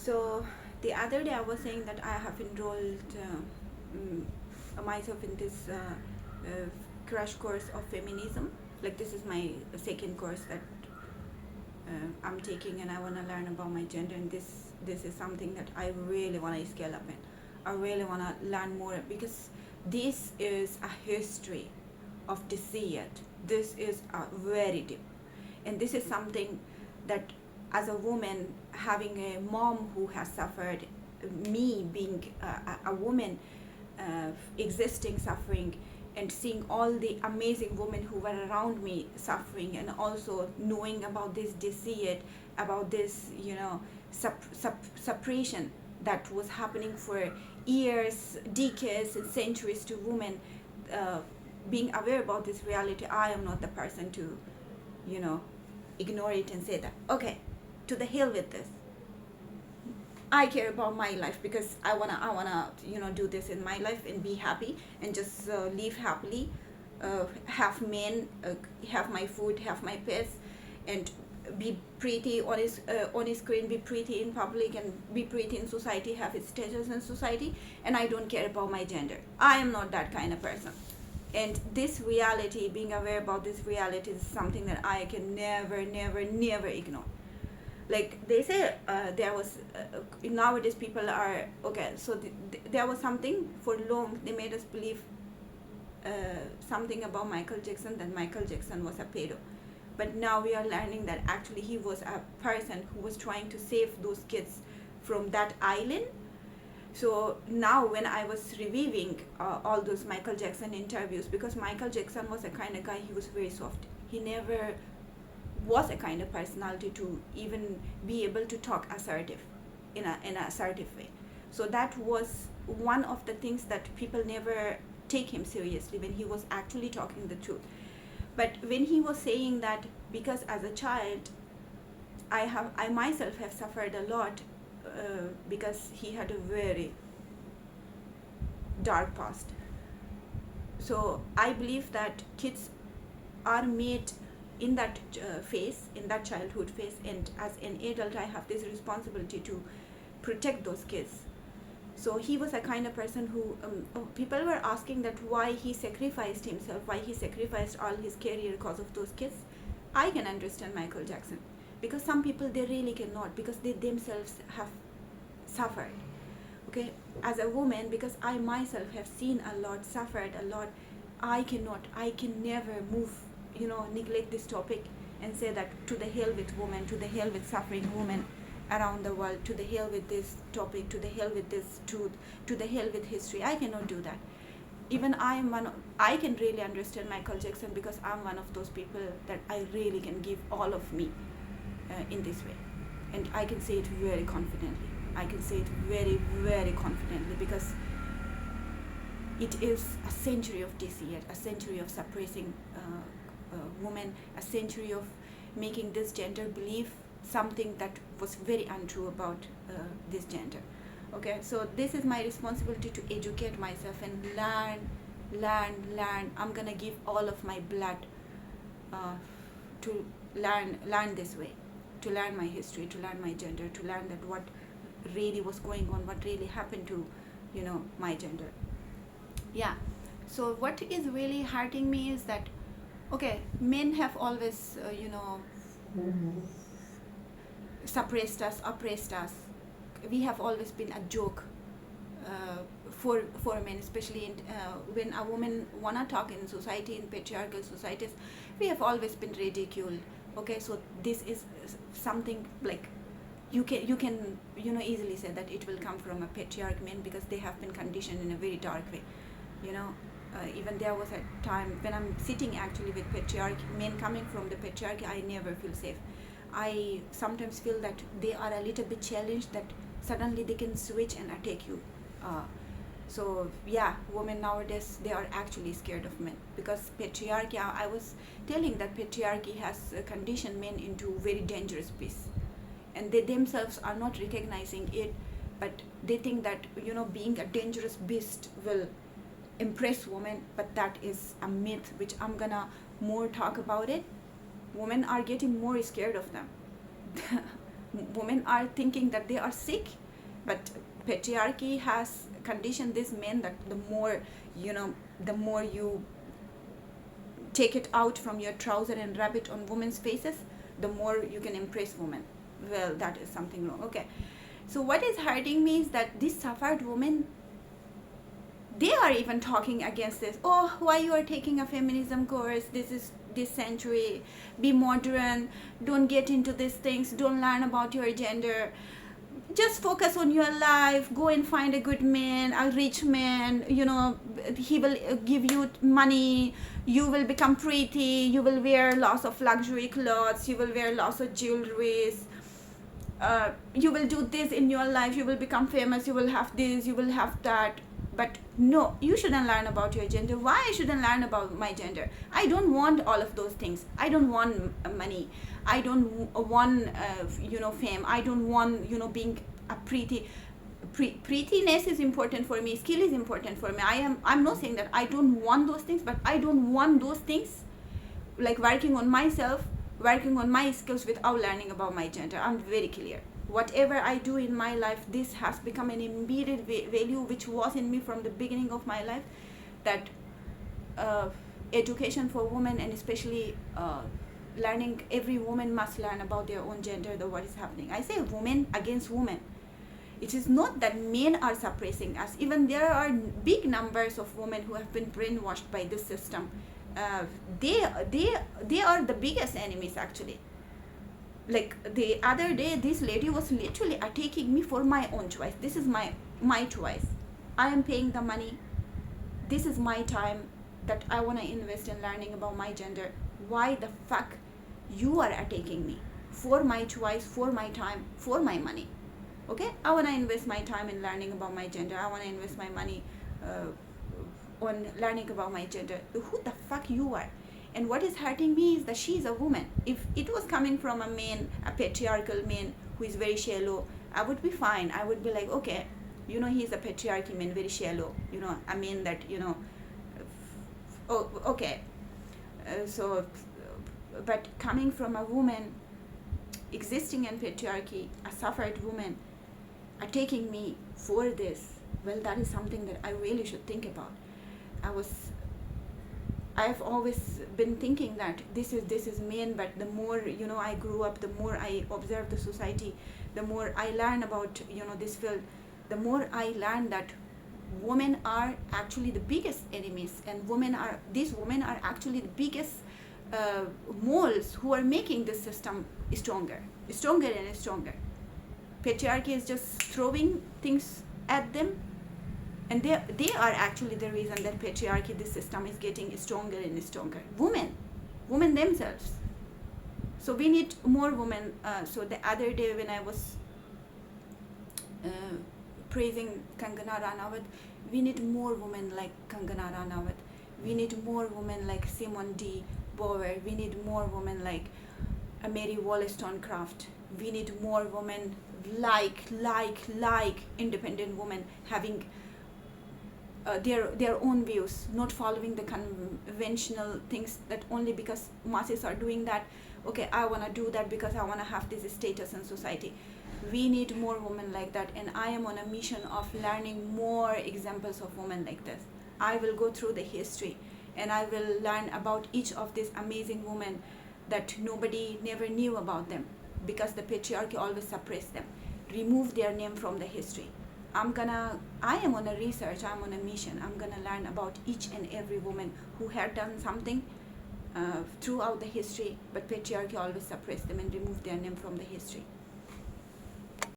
So the other day I was saying that I have enrolled myself in this crash course of feminism. Like, this is my second course that I'm taking, and I want to learn about my gender, and this is something that I really want to scale up in. I really want to learn more, because this is a history of deceit. This is very deep, and this is something that, as a woman, having a mom who has suffered, me being a woman existing suffering, and seeing all the amazing women who were around me suffering, and also knowing about this deceit, about this, suppression that was happening for years, decades, and centuries to women. Being aware about this reality, I am not the person to, ignore it and say that, okay, to the hell with this. I care about my life, because I wanna do this in my life and be happy, and just live happily, have men, have my food, have my pets, and be pretty on a screen, be pretty in public, and be pretty in society, have its status in society, and I don't care about my gender. I am not that kind of person. And this reality, being aware about this reality, is something that I can never, never, never ignore. Like they say, there was nowadays people are okay. So there was something for long. They made us believe something about Michael Jackson, that Michael Jackson was a pedo. But now we are learning that actually he was a person who was trying to save those kids from that island. So now when I was reviewing all those Michael Jackson interviews, because Michael Jackson was a kind of guy, he was very soft. He never was a kind of personality to even be able to talk assertive in an assertive way. So that was one of the things that people never take him seriously, when he was actually talking the truth. But when he was saying that, because as a child I myself have suffered a lot, because he had a very dark past. So I believe that kids are made in that phase, in that childhood phase, and as an adult I have this responsibility to protect those kids. So he was a kind of person who people were asking that why he sacrificed himself, why he sacrificed all his career because of those kids. I can understand Michael Jackson, because some people, they really cannot, because they themselves have suffered. Okay, as a woman, because I myself have seen a lot, suffered a lot, I can never move, neglect this topic and say that to the hell with women, to the hell with suffering women around the world, to the hell with this topic, to the hell with this truth, to the hell with history. I cannot do that. Even I can really understand Michael Jackson, because I'm one of those people that I really can give all of me in this way, and I can say it very confidently. I can say it very, very confidently, because it is a century of deceit, a century of suppressing women, a century of making this gender believe something that was very untrue about this gender. Okay, so this is my responsibility, to educate myself and learn. I'm gonna give all of my blood to learn this way, to learn my history, to learn my gender, to learn that what really was going on, what really happened to my gender. Yeah. So what is really hurting me is that, okay, men have always suppressed us, oppressed us. We have always been a joke for men, especially when a woman wanna talk in society, in patriarchal societies. We have always been ridiculed. Okay, so this is something like you can easily say that it will come from a patriarch men, because they have been conditioned in a very dark way. Even there was a time when I'm sitting actually with patriarch men coming from the patriarchy, I never feel safe. I sometimes feel that they are a little bit challenged, that suddenly they can switch and attack you. So yeah, women nowadays, they are actually scared of men, because patriarchy, I was telling that patriarchy has conditioned men into very dangerous beasts, and they themselves are not recognizing it, but they think that being a dangerous beast will impress women. But that is a myth, which I'm gonna more talk about it. Women are getting more scared of them. women are thinking that they are sick, but patriarchy has conditioned these men that the more, the more you take it out from your trouser and rub it on women's faces, the more you can impress women. Well, that is something wrong. Okay, so what is hurting me is that these suffered women, they are even talking against this. Oh, why you are taking a feminism course? This is this century. Be modern. Don't get into these things. Don't learn about your gender. Just focus on your life. Go and find a good man, a rich man. He will give you money. You will become pretty. You will wear lots of luxury clothes. You will wear lots of jewelries. You will do this in your life. You will become famous. You will have this. You will have that. But no, you shouldn't learn about your gender. Why I shouldn't learn about my gender? I don't want all of those things. I don't want money. I don't want fame. I don't want being a prettiness is important for me. Skill is important for me. I'm not saying that I don't want those things, but I don't want those things like working on myself, working on my skills without learning about my gender. I'm very clear. Whatever I do in my life, this has become an embedded value which was in me from the beginning of my life, that education for women, and especially learning, every woman must learn about their own gender, what is happening. I say women against women. It is not that men are suppressing us. Even there are big numbers of women who have been brainwashed by this system. They are the biggest enemies actually. Like the other day, this lady was literally attacking me for my own choice. This is my choice. I am paying the money. This is my time that I want to invest in learning about my gender. Why the fuck you are attacking me for my choice, for my time, for my money? Okay, I want to invest my time in learning about my gender. I want to invest my money on learning about my gender. Who the fuck you are? And what is hurting me is that she is a woman. If it was coming from a man, a patriarchal man who is very shallow, I would be fine. I would be like, okay, he's a patriarchal man, very shallow. A man that, oh, okay. But coming from a woman existing in patriarchy, a suffered woman, attacking me for this, well, that is something that I really should think about. I've always been thinking that this is men, but the more I grew up, the more I observe the society, the more I learn about this field, the more I learn that women are actually the biggest enemies, and these women are actually the biggest moles who are making this system stronger and stronger. Patriarchy is just throwing things at them. And they are actually the reason that patriarchy, this system, is getting stronger and stronger. Women themselves. So we need more women. So the other day when I was praising Kangana Ranaut, we need more women like Kangana Ranaut. We need more women like Simone de Beauvoir. We need more women like Mary Wollstonecraft. We need more women like independent women having their own views, not following the conventional things that only because masses are doing that, okay, I want to do that because I want to have this status in society. We need more women like that, and I am on a mission of learning more examples of women like this. I will go through the history and I will learn about each of these amazing women that nobody never knew about them because the patriarchy always suppressed them. Remove their name from the history. I am on a research, I'm on a mission. I'm gonna learn about each and every woman who had done something throughout the history, but patriarchy always suppressed them and removed their name from the history.